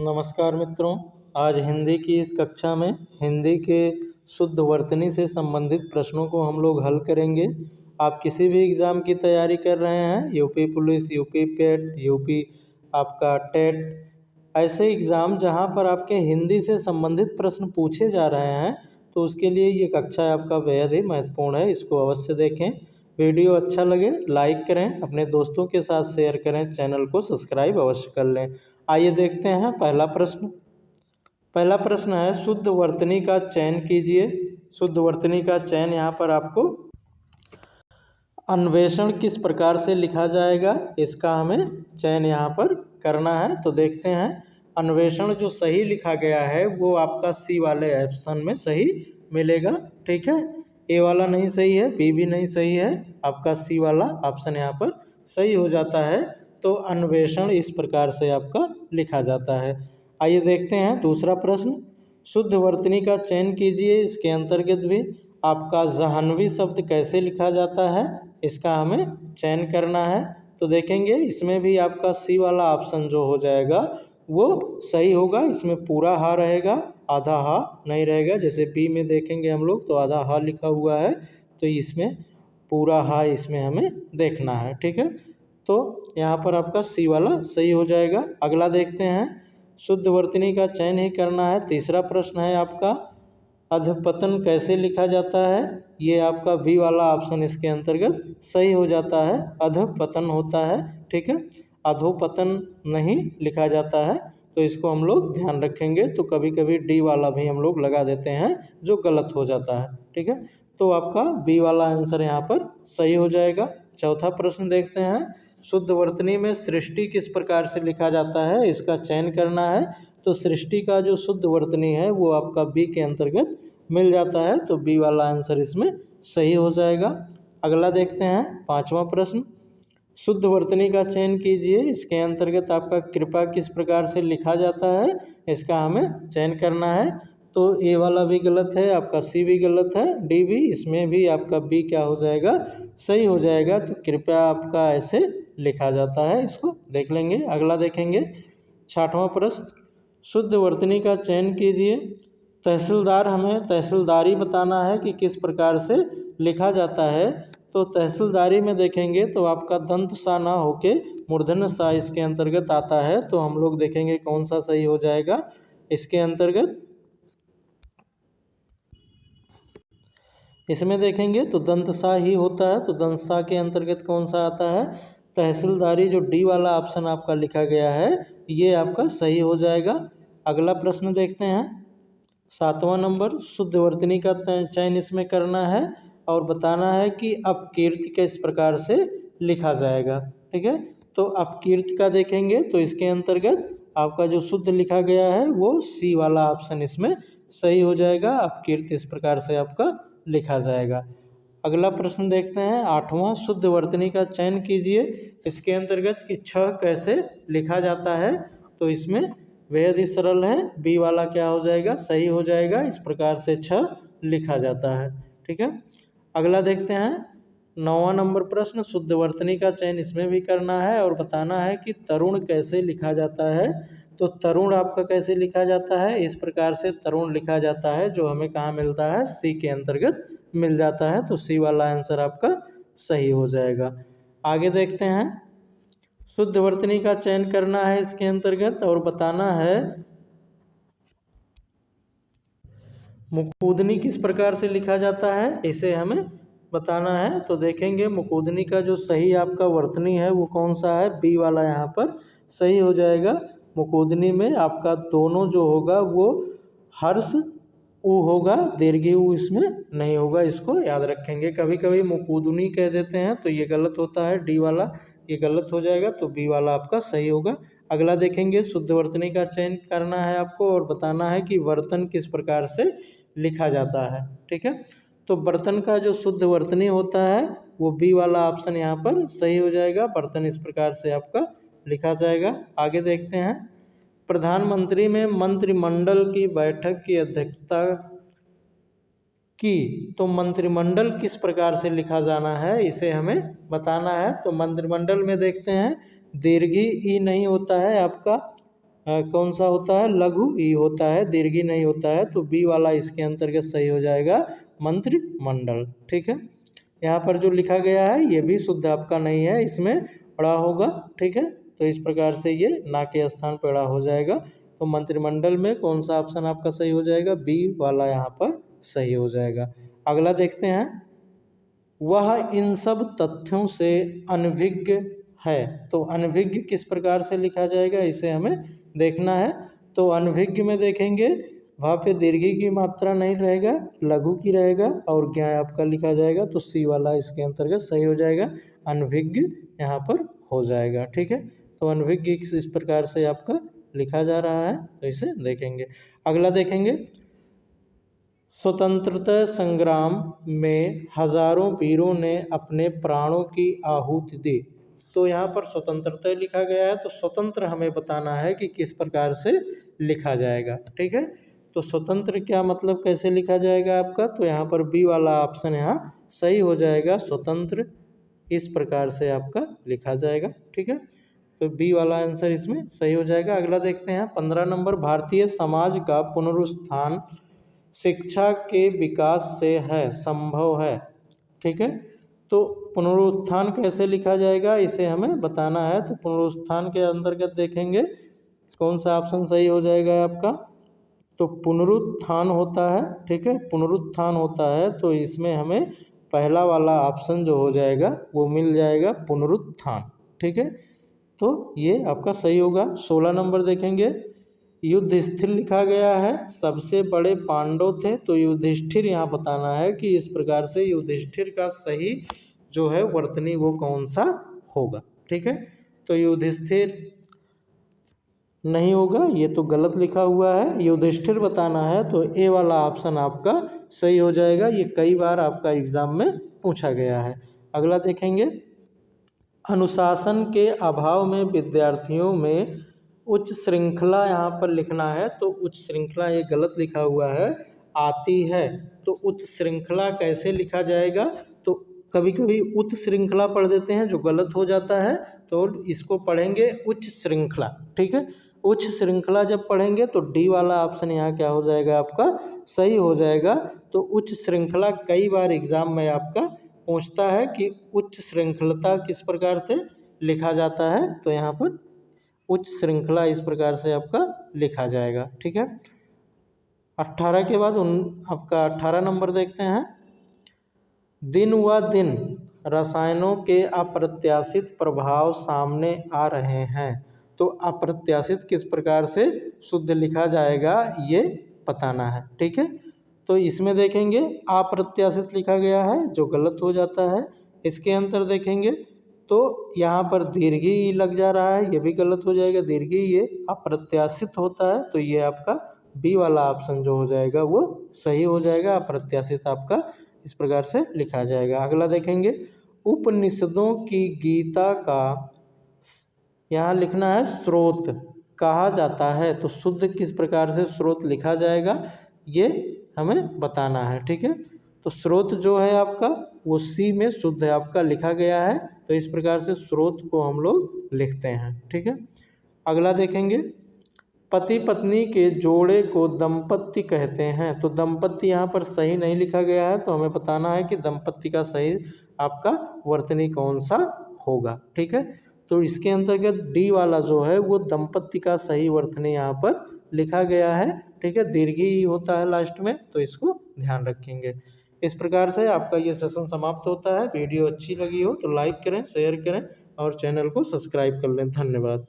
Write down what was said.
नमस्कार मित्रों। आज हिंदी की इस कक्षा में हिंदी के शुद्ध वर्तनी से संबंधित प्रश्नों को हम लोग हल करेंगे। आप किसी भी एग्ज़ाम की तैयारी कर रहे हैं, यूपी पुलिस, यूपी पेट, यूपी आपका टेट, ऐसे एग्ज़ाम जहां पर आपके हिंदी से संबंधित प्रश्न पूछे जा रहे हैं, तो उसके लिए ये कक्षा आपका बेहद ही महत्वपूर्ण है। इसको अवश्य देखें। वीडियो अच्छा लगे लाइक करें, अपने दोस्तों के साथ शेयर करें, चैनल को सब्सक्राइब अवश्य कर लें। आइए देखते हैं पहला प्रश्न। पहला प्रश्न है, शुद्ध वर्तनी का चयन कीजिए। शुद्ध वर्तनी का चयन यहाँ पर आपको अन्वेषण किस प्रकार से लिखा जाएगा, इसका हमें चयन यहाँ पर करना है। तो देखते हैं, अन्वेषण जो सही लिखा गया है वो आपका सी वाले ऑप्शन में सही मिलेगा। ठीक है, ए वाला नहीं सही है, बी भी नहीं सही है, आपका सी वाला ऑप्शन यहाँ पर सही हो जाता है। तो अन्वेषण इस प्रकार से आपका लिखा जाता है। आइए देखते हैं दूसरा प्रश्न। शुद्ध वर्तनी का चयन कीजिए। इसके अंतर्गत भी आपका जाह्नवी शब्द कैसे लिखा जाता है, इसका हमें चयन करना है। तो देखेंगे इसमें भी आपका सी वाला ऑप्शन जो हो जाएगा वो सही होगा। इसमें पूरा हा रहेगा, आधा हा नहीं रहेगा। जैसे बी में देखेंगे हम लोग तो आधा हा लिखा हुआ है, तो इसमें पूरा हा इसमें हमें देखना है। ठीक है, तो यहाँ पर आपका सी वाला सही हो जाएगा। अगला देखते हैं, शुद्ध वर्तनी का चयन ही करना है। तीसरा प्रश्न है आपका, अधपतन कैसे लिखा जाता है। ये आपका बी वाला ऑप्शन इसके अंतर्गत सही हो जाता है। अधपतन होता है, ठीक है, अधोपतन नहीं लिखा जाता है। तो इसको हम लोग ध्यान रखेंगे। तो कभी कभी डी वाला भी हम लोग लगा देते हैं जो गलत हो जाता है। ठीक है, तो आपका बी वाला आंसर यहाँ पर सही हो जाएगा। चौथा प्रश्न देखते हैं, शुद्ध वर्तनी में सृष्टि किस प्रकार से लिखा जाता है, इसका चयन करना है। तो सृष्टि का जो शुद्ध वर्तनी है वो आपका बी के अंतर्गत मिल जाता है। तो बी वाला आंसर इसमें सही हो जाएगा। अगला देखते हैं, पांचवा प्रश्न, शुद्ध वर्तनी का चयन कीजिए। इसके अंतर्गत आपका कृपा किस प्रकार से लिखा जाता है, इसका हमें चयन करना है। तो ए वाला भी गलत है, आपका सी भी गलत है, डी भी, इसमें भी आपका बी क्या हो जाएगा, सही हो जाएगा। तो कृपया आपका ऐसे लिखा जाता है, इसको देख लेंगे। अगला देखेंगे, छठवां प्रश्न, शुद्ध वर्तनी का चयन कीजिए। तहसीलदार, हमें तहसीलदारी बताना है कि किस प्रकार से लिखा जाता है। तो तहसीलदारी में देखेंगे तो आपका दंत सा ना होके मूर्धन्य सा इसके अंतर्गत आता है। तो हम लोग देखेंगे कौन सा सही हो जाएगा। इसके अंतर्गत इसमें देखेंगे तो दंत सा ही होता है। तो दंत सा के अंतर्गत कौन सा आता है, तहसीलदारी। जो डी वाला ऑप्शन आपका लिखा गया है ये आपका सही हो जाएगा। अगला प्रश्न देखते हैं, सातवां नंबर, शुद्ध वर्तनी का चयन इसमें करना है और बताना है कि अपकीर्ति किस प्रकार से लिखा जाएगा। ठीक है, तो अपकीर्ति का देखेंगे तो इसके अंतर्गत आपका जो शुद्ध लिखा गया है वो सी वाला ऑप्शन इसमें सही हो जाएगा। अपकीर्ति इस प्रकार से आपका लिखा जाएगा। अगला प्रश्न देखते हैं, आठवां, शुद्ध वर्तनी का चयन कीजिए। इसके अंतर्गत कि छह कैसे लिखा जाता है। तो इसमें बेहद ही सरल है, बी वाला क्या हो जाएगा, सही हो जाएगा। इस प्रकार से छह लिखा जाता है। ठीक है, अगला देखते हैं, नौवां नंबर प्रश्न, शुद्ध वर्तनी का चयन इसमें भी करना है और बताना है कि तरुण कैसे लिखा जाता है। तो तरुण आपका कैसे लिखा जाता है, इस प्रकार से तरुण लिखा जाता है, जो हमें कहाँ मिलता है, सी के अंतर्गत मिल जाता है। तो सी वाला आंसर आपका सही हो जाएगा। आगे देखते हैं, शुद्ध वर्तनी का चयन करना है इसके अंतर्गत और बताना है मुकूदनी किस प्रकार से लिखा जाता है, इसे हमें बताना है। तो देखेंगे मुकूदनी का जो सही आपका वर्तनी है वो कौन सा है, बी वाला यहाँ पर सही हो जाएगा। मुकूदनी में आपका दोनों जो होगा वो हर्ष ऊ होगा, दीर्घी ऊ इसमें नहीं होगा। इसको याद रखेंगे। कभी कभी मुकूदनी कह देते हैं तो ये गलत होता है, डी वाला ये गलत हो जाएगा। तो बी वाला आपका सही होगा। अगला देखेंगे, शुद्ध वर्तनी का चयन करना है आपको और बताना है कि वर्तन किस प्रकार से लिखा जाता है। ठीक है, तो बर्तन का जो शुद्ध वर्तनी होता है वो बी वाला ऑप्शन यहाँ पर सही हो जाएगा। बर्तन इस प्रकार से आपका लिखा जाएगा। आगे देखते हैं, प्रधानमंत्री में मंत्रिमंडल की बैठक की अध्यक्षता की। तो मंत्रिमंडल किस प्रकार से लिखा जाना है, इसे हमें बताना है। तो मंत्रिमंडल में देखते हैं, दीर्घी ई नहीं होता है आपका, कौन सा होता है, लघु ई होता है, दीर्घी नहीं होता है, तो बी वाला इसके अंतर्गत सही हो जाएगा मंत्रिमंडल। ठीक है, यहाँ पर जो लिखा गया है ये भी शुद्ध आपका नहीं है, इसमें अड़ा होगा। ठीक है, तो इस प्रकार से ये ना के स्थान पर अड़ा हो जाएगा। तो मंत्रिमंडल में कौन सा ऑप्शन आपका सही हो जाएगा, बी वाला यहाँ पर सही हो जाएगा। अगला देखते हैं, वह इन सब तथ्यों से अनभिज्ञ है। तो अनभिज्ञ किस प्रकार से लिखा जाएगा, इसे हमें देखना है। तो अनभिज्ञ में देखेंगे वहाँ पे दीर्घी की मात्रा नहीं रहेगा, लघु की रहेगा और ज्ञ आपका लिखा जाएगा, तो सी वाला इसके अंतर्गत सही हो जाएगा, अनभिज्ञ यहाँ पर हो जाएगा। ठीक है, तो अनभिज्ञ इस प्रकार से आपका लिखा जा रहा है, तो इसे देखेंगे। अगला देखेंगे, स्वतंत्रता संग्राम में हजारों वीरों ने अपने प्राणों की आहुति दी। तो यहाँ पर स्वतंत्रता लिखा गया है, तो स्वतंत्र हमें बताना है कि किस प्रकार से लिखा जाएगा। ठीक है, तो स्वतंत्र क्या मतलब कैसे लिखा जाएगा आपका, तो यहाँ पर बी वाला ऑप्शन यहाँ सही हो जाएगा, स्वतंत्र इस प्रकार से आपका लिखा जाएगा। ठीक है, तो बी वाला आंसर इसमें सही हो जाएगा। अगला देखते हैं 15 नंबर, भारतीय समाज का पुनरुत्थान शिक्षा के विकास से है, संभव है। ठीक है, तो पुनरुत्थान कैसे लिखा जाएगा इसे हमें बताना है। तो पुनरुत्थान के अंतर्गत देखेंगे कौन सा ऑप्शन सही हो जाएगा आपका, तो पुनरुत्थान होता है। ठीक है, पुनरुत्थान होता है, तो इसमें हमें पहला वाला ऑप्शन जो हो जाएगा वो मिल जाएगा, पुनरुत्थान। ठीक है, तो ये आपका सही होगा। 16 नंबर देखेंगे, युधिष्ठिर लिखा गया है, सबसे बड़े पांडव थे, तो युधिष्ठिर यहाँ बताना है कि इस प्रकार से युधिष्ठिर का सही जो है वर्तनी वो कौन सा होगा। ठीक है, तो युधिष्ठिर नहीं होगा, ये तो गलत लिखा हुआ है, युधिष्ठिर बताना है, तो ए वाला ऑप्शन आपका सही हो जाएगा। ये कई बार आपका एग्जाम में पूछा गया है। अगला देखेंगे, अनुशासन के अभाव में विद्यार्थियों में उच्च श्रृंखला यहाँ पर लिखना है, तो उच्च श्रृंखला ये गलत लिखा हुआ है, आती है। तो उच्च श्रृंखला कैसे लिखा जाएगा, तो कभी कभी उच्च श्रृंखला पढ़ देते हैं जो गलत हो जाता है, तो इसको पढ़ेंगे उच्च श्रृंखला। ठीक है, उच्च श्रृंखला जब पढ़ेंगे तो डी वाला ऑप्शन यहाँ क्या हो जाएगा आपका सही हो जाएगा। तो उच्च श्रृंखला कई बार एग्जाम में आपका पूछता है कि उच्च श्रृंखलता किस प्रकार से लिखा जाता है, तो यहाँ पर उच्च श्रृंखला इस प्रकार से आपका लिखा जाएगा। ठीक है, 18 के बाद आपका 18 नंबर देखते हैं, दिन व दिन रसायनों के अप्रत्याशित प्रभाव सामने आ रहे हैं। तो अप्रत्याशित किस प्रकार से शुद्ध लिखा जाएगा ये बताना है। ठीक है, तो इसमें देखेंगे अप्रत्याशित लिखा गया है जो गलत हो जाता है। इसके अंतर देखेंगे तो यहाँ पर दीर्घी लग जा रहा है, ये भी गलत हो जाएगा, दीर्घी ये अप्रत्याशित होता है, तो ये आपका बी वाला ऑप्शन जो हो जाएगा वो सही हो जाएगा, अप्रत्याशित आपका इस प्रकार से लिखा जाएगा। अगला देखेंगे, उपनिषदों की गीता का यहाँ लिखना है स्रोत कहा जाता है, तो शुद्ध किस प्रकार से स्रोत लिखा जाएगा ये हमें बताना है। ठीक है, तो स्रोत जो है आपका वो सी में शुद्ध आपका लिखा गया है, तो इस प्रकार से स्रोत को हम लोग लिखते हैं। ठीक है, अगला देखेंगे, पति पत्नी के जोड़े को दंपत्ति कहते हैं, तो दंपत्ति यहाँ पर सही नहीं लिखा गया है, तो हमें बताना है कि दंपत्ति का सही आपका वर्तनी कौन सा होगा। ठीक है, तो इसके अंतर्गत डी वाला जो है वो दंपत्ति का सही वर्तनी यहाँ पर लिखा गया है। ठीक है, दीर्घी होता है लास्ट में, तो इसको ध्यान रखेंगे। इस प्रकार से आपका ये सेशन समाप्त होता है। वीडियो अच्छी लगी हो तो लाइक करें, शेयर करें और चैनल को सब्सक्राइब कर लें। धन्यवाद।